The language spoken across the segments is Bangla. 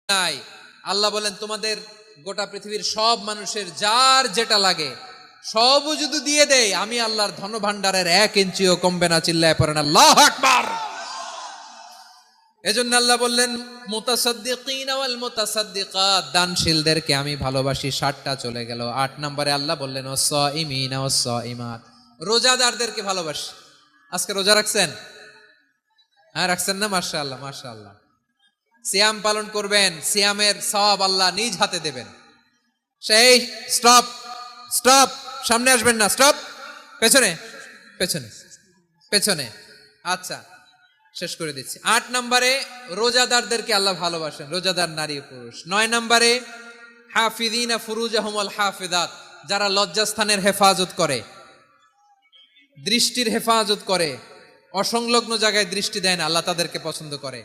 নাই। আল্লাহ বলেন তোমাদের গোটা পৃথিবীর সব মানুষের যার যেটা লাগে সবও যদি দিয়ে দেয়, আমি আল্লাহর ধন ভান্ডারের 1 ইঞ্চিও কমবে না। চিল্লায় পড়েন আল্লাহু আকবার। এজন্য আল্লাহ বললেন মুতাসাদ্দিকিন ওয়াল মুতাসাদ্দিকাত, দানশীলদেরকে আমি ভালোবাসি। 60টা চলে গেল। 8 নম্বরে আল্লাহ বললেন ওয়াসাইমিন ওয়াসাইমাত, রোজাদারদেরকে ভালোবাসি। আজকে রোজা রাখছেন? হ্যাঁ রাখছেন না? মাশাআল্লাহ মাশাআল্লাহ। সিয়াম পালন করবেন, সিয়ামের সওয়াব আল্লাহ নিজ হাতে দেবেন। সেই স্টপ স্টপ, সামনে আসবেন না, স্টপ, পেছনে পেছনে পেছনে। আচ্ছা শেষ করে দিচ্ছি। 8 নম্বরে রোজাদারদেরকে আল্লাহ ভালোবাসেন, রোজাদার নারী ও পুরুষ। 9 নম্বরে হাফিযিনা ফুরুজাহুম ওয়াল হাফিযাত, যারা লজ্জাস্থানের হেফাজত করে, দৃষ্টির হেফাজত করে, অসংলগ্ন জায়গায় দৃষ্টি দেয় না, আল্লাহ তাদেরকে পছন্দ করে।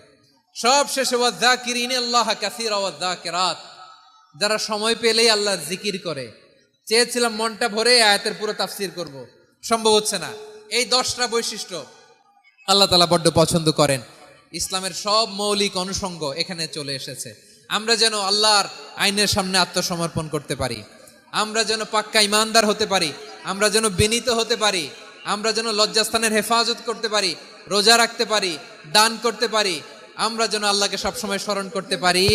সব শেষে ওয়াযাকিরিনাল্লাহ কাসীরা ওয়াযাকিরাত, যারা সময় পেলেই আল্লাহর জিকির করে। চেয়েছিলাম মনটা ভরে আয়াতের পুরো তাফসীর করব, সম্ভব হচ্ছে না। এই 10টা বৈশিষ্ট্য আল্লাহ তাআলা বড্ড পছন্দ করেন। ইসলামের সব মৌলিক অনুষঙ্গ এখানে চলে এসেছে। আমরা যেন আল্লাহর আইনের সামনে আত্মসমর্পণ করতে পারি, আমরা যেন পাক্কা ইমানদার হতে পারি, আমরা যেন বিনীত হতে পারি, আমরা যেন লজ্জাস্থানের হেফাজত করতে পারি, রোজা রাখতে পারি, দান করতে পারি, আমরা যেন আল্লাহকে সবসময় স্মরণ করতে পারি।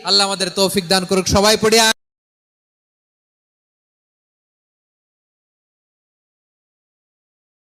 আল্লাহ আমাদের তৌফিক দান করুক। সবাই পড়ি।